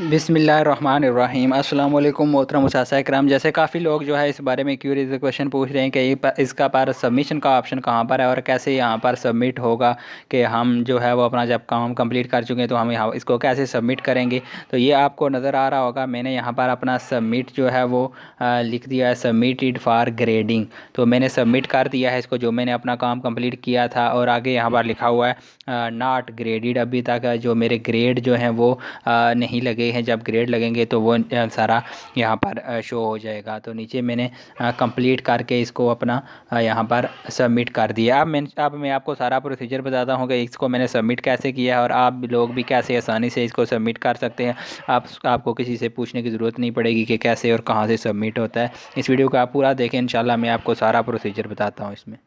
बिस्मिल्लाहिर्रहमानिर्रहीम। अस्सलाम वालेकुम मोहतरम मुसासा कराम। जैसे काफ़ी लोग जो है इस बारे में क्यूरीज क्वेश्चन पूछ रहे हैं कि इसका पर सबमिशन का ऑप्शन कहाँ पर है और कैसे यहाँ पर सबमिट होगा, कि हम जो है वो अपना जब काम कंप्लीट कर चुके हैं तो हम यहाँ इसको कैसे सबमिट करेंगे। तो ये आपको नज़र आ रहा होगा, मैंने यहाँ पर अपना सबमिट जो है वो लिख दिया है, सबमिटेड फॉर ग्रेडिंग। तो मैंने सबमिट कर दिया है इसको, जो मैंने अपना काम कंप्लीट किया था। और आगे यहाँ पर लिखा हुआ है नॉट ग्रेडेड, अभी तक जो मेरे ग्रेड जो हैं वो नहीं लगे हैं। जब ग्रेड लगेंगे तो वो सारा यहाँ पर शो हो जाएगा। तो नीचे मैंने कंप्लीट करके इसको अपना यहाँ पर सबमिट कर दिया। अब मैं आपको सारा प्रोसीजर बताता हूँ कि इसको मैंने सबमिट कैसे किया है और आप लोग भी कैसे आसानी से इसको सबमिट कर सकते हैं। आपको किसी से पूछने की ज़रूरत नहीं पड़ेगी कि कैसे और कहाँ से सबमिट होता है। इस वीडियो को आप पूरा देखें, इंशाल्लाह मैं आपको सारा प्रोसीजर बताता हूँ इसमें।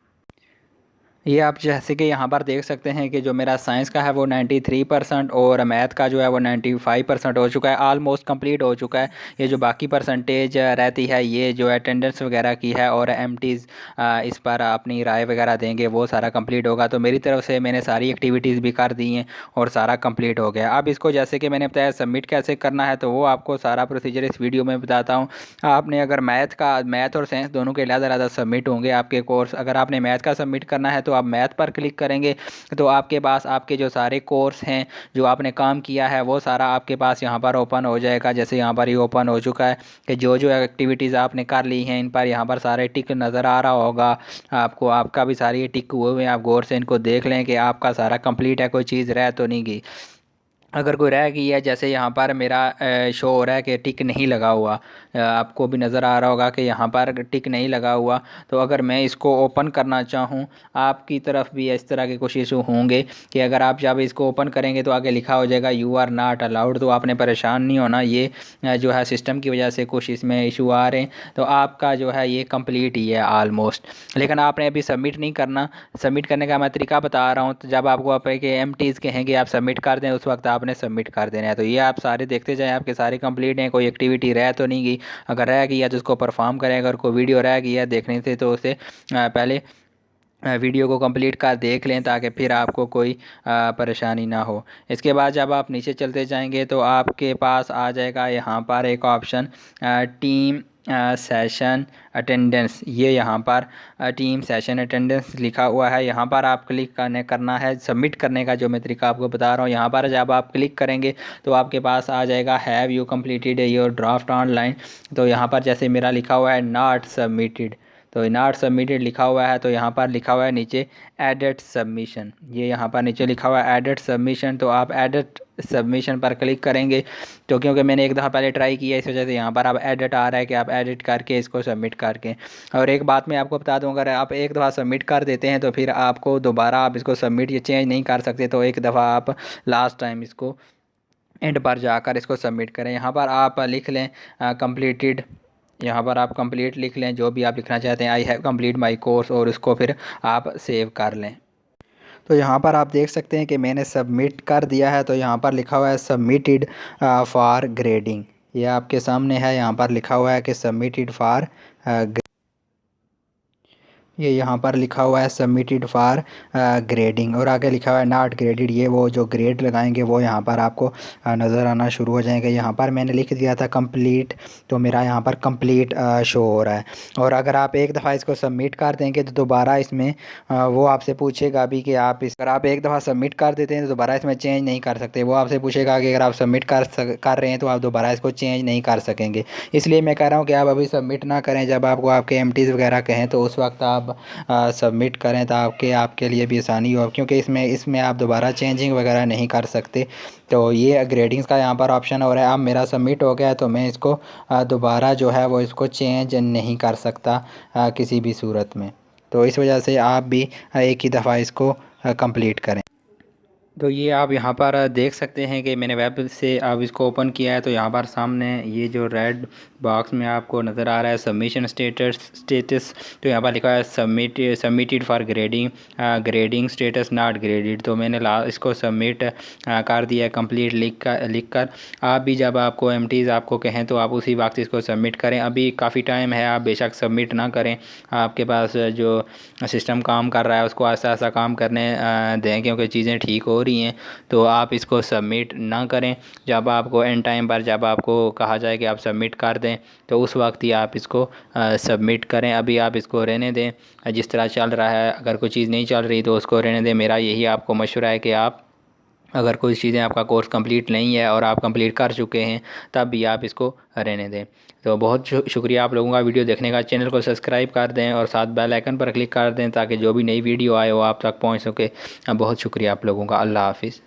ये आप जैसे कि यहाँ पर देख सकते हैं कि जो मेरा साइंस का है वो 93% और मैथ का जो है वो 95% हो चुका है, ऑलमोस्ट कंप्लीट हो चुका है। ये जो बाकी परसेंटेज रहती है ये जो अटेंडेंस वगैरह की है और एमटीज़ इस पर अपनी राय वगैरह देंगे, वो सारा कंप्लीट होगा। तो मेरी तरफ से मैंने सारी एक्टिविटीज़ भी कर दी हैं और सारा कंप्लीट हो गया। अब इसको जैसे कि मैंने बताया सबमिट कैसे करना है, तो वो आपको सारा प्रोसीजर इस वीडियो में बताता हूँ। आपने अगर मैथ और साइंस दोनों के अलग-अलग सबमिट होंगे आपके कोर्स। अगर आपने मैथ का सबमिट करना है तो आप मैथ पर क्लिक करेंगे तो आपके पास आपके जो सारे कोर्स हैं, जो आपने काम किया है, वो सारा आपके पास यहाँ पर ओपन हो जाएगा। जैसे यहाँ पर ये ओपन हो चुका है कि जो जो एक्टिविटीज़ आपने कर ली हैं इन पर यहाँ पर सारे टिक नज़र आ रहा होगा आपको। आपका भी सारे ये टिक हुए हुए हैं, आप गौर से इनको देख लें कि आपका सारा कंप्लीट है, कोई चीज़ रह तो नहीं गई। अगर कोई रह गई है, जैसे यहाँ पर मेरा शो हो रहा है कि टिक नहीं लगा हुआ, आपको भी नज़र आ रहा होगा कि यहाँ पर टिक नहीं लगा हुआ। तो अगर मैं इसको ओपन करना चाहूँ, आपकी तरफ भी इस तरह के कुछ इशू होंगे कि अगर आप जब इसको ओपन करेंगे तो आगे लिखा हो जाएगा यू आर नॉट अलाउड। तो आपने परेशान नहीं होना, ये जो है सिस्टम की वजह से कुछ इसमें इशू आ रहे हैं। तो आपका जो है ये कंप्लीट ही है ऑलमोस्ट, लेकिन आपने अभी सबमिट नहीं करना। सबमिट करने का मैं तरीका बता रहा हूँ। तो जब आपको आप के एमटीज़ कहेंगे आप सबमिट कर दें, उस वक्त आपने सबमिट कर देना है। तो ये आप सारे देखते जाएं, आपके सारे कंप्लीट हैं, कोई एक्टिविटी रह तो नहीं गई। अगर रह गई है तो उसको परफॉर्म करें, अगर कोई वीडियो रह गई है देखने से तो उसे पहले वीडियो को कंप्लीट कर देख लें ताकि फिर आपको कोई परेशानी ना हो। इसके बाद जब आप नीचे चलते जाएंगे तो आपके पास आ जाएगा यहाँ पर एक ऑप्शन टीम सेशन अटेंडेंस। ये यहाँ पर टीम सेशन अटेंडेंस लिखा हुआ है, यहाँ पर आप क्लिक करना है। सबमिट करने का जो मैं तरीका आपको बता रहा हूँ, यहाँ पर जब आप क्लिक करेंगे तो आपके पास आ जाएगा have you completed your draft online. तो यहाँ पर जैसे मेरा लिखा हुआ है नॉट सबमिटेड, तो नॉट सबमिटेड लिखा हुआ है, तो यहाँ पर लिखा हुआ है नीचे एडिट सबमिशन। ये यहाँ पर नीचे लिखा हुआ है एडिट सबमिशन, तो आप एडिट सबमिशन पर क्लिक करेंगे। तो क्योंकि मैंने एक दफ़ा पहले ट्राई किया, इस वजह से यहाँ पर अब एडिट आ रहा है कि आप एडिट करके इसको सबमिट करके। और एक बात मैं आपको बता दूँ, अगर आप एक दफ़ा सबमिट कर देते हैं तो फिर आपको दोबारा आप इसको सबमिट या चेंज नहीं कर सकते। तो एक दफ़ा आप लास्ट टाइम इसको एंड पर जाकर इसको सबमिट करें। यहाँ पर आप लिख लें कंप्लीटेड, यहाँ पर आप कंप्लीट लिख लें, जो भी आप लिखना चाहते हैं, I have complete my course, और उसको फिर आप सेव कर लें। तो यहाँ पर आप देख सकते हैं कि मैंने सबमिट कर दिया है। तो यहाँ पर लिखा हुआ है सबमिटेड फॉर ग्रेडिंग, ये आपके सामने है। यहाँ पर लिखा हुआ है कि सबमिटेड फॉर, ये यहाँ पर लिखा हुआ है सबमिटेड फॉर ग्रेडिंग, और आगे लिखा हुआ है नॉट ग्रेडेड। ये वो जो ग्रेड लगाएंगे वो यहाँ पर आपको नज़र आना शुरू हो जाएंगे। यहाँ पर मैंने लिख दिया था कंप्लीट, तो मेरा यहाँ पर कंप्लीट शो हो रहा है। और अगर आप एक दफ़ा इसको सबमिट कर देंगे तो दोबारा इसमें वो आपसे पूछेगा भी कि अगर आप एक दफ़ा सबमिट कर देते हैं तो दोबारा इसमें चेंज नहीं कर सकते। वो आपसे पूछेगा कि अगर आप सबमिट कर रहे हैं तो आप दोबारा इसको चेंज नहीं कर सकेंगे। इसलिए मैं कह रहा हूँ कि आप अभी सबमिट ना करें, जब आपको आपके एमटीज़ वगैरह कहें तो उस वक्त आप सबमिट करें ताकि आपके लिए भी आसानी हो, क्योंकि इसमें आप दोबारा चेंजिंग वगैरह नहीं कर सकते। तो ये ग्रेडिंग्स का यहाँ पर ऑप्शन हो रहा है। अब मेरा सबमिट हो गया है तो मैं इसको दोबारा जो है वो इसको चेंज नहीं कर सकता किसी भी सूरत में। तो इस वजह से आप भी एक ही दफ़ा इसको कंप्लीट करें। तो ये आप यहाँ पर देख सकते हैं कि मैंने वेब से अब इसको ओपन किया है। तो यहाँ पर सामने ये जो रेड बॉक्स में आपको नज़र आ रहा है सबमिशन स्टेटस, तो यहाँ पर लिखा है submitted for grading status not graded. तो मैंने इसको सबमिट कर दिया कंप्लीट लिख कर। आप भी जब आपको एमटीज़ आपको कहें तो आप उसी वक्त इसको सबमिट करें। अभी काफ़ी टाइम है, आप बेशक सबमिट ना करें। आपके पास जो सिस्टम काम कर रहा है उसको आस्ता आस्ता काम करने दें, क्योंकि चीज़ें ठीक हो रही ज़रूरी हैं, तो आप इसको सबमिट ना करें। जब आपको एंड टाइम पर जब आपको कहा जाए कि आप सबमिट कर दें तो उस वक्त ही आप इसको सबमिट करें। अभी आप इसको रहने दें जिस तरह चल रहा है। अगर कोई चीज़ नहीं चल रही तो उसको रहने दें। मेरा यही आपको मशवरा है कि आप अगर कोई चीज़ें आपका कोर्स कंप्लीट नहीं है और आप कंप्लीट कर चुके हैं तब भी आप इसको रहने दें। तो बहुत शुक्रिया आप लोगों का वीडियो देखने का। चैनल को सब्सक्राइब कर दें और साथ बेल आइकन पर क्लिक कर दें ताकि जो भी नई वीडियो आए वो आप तक पहुंच सके। बहुत शुक्रिया आप लोगों का। अल्लाह हाफिज़।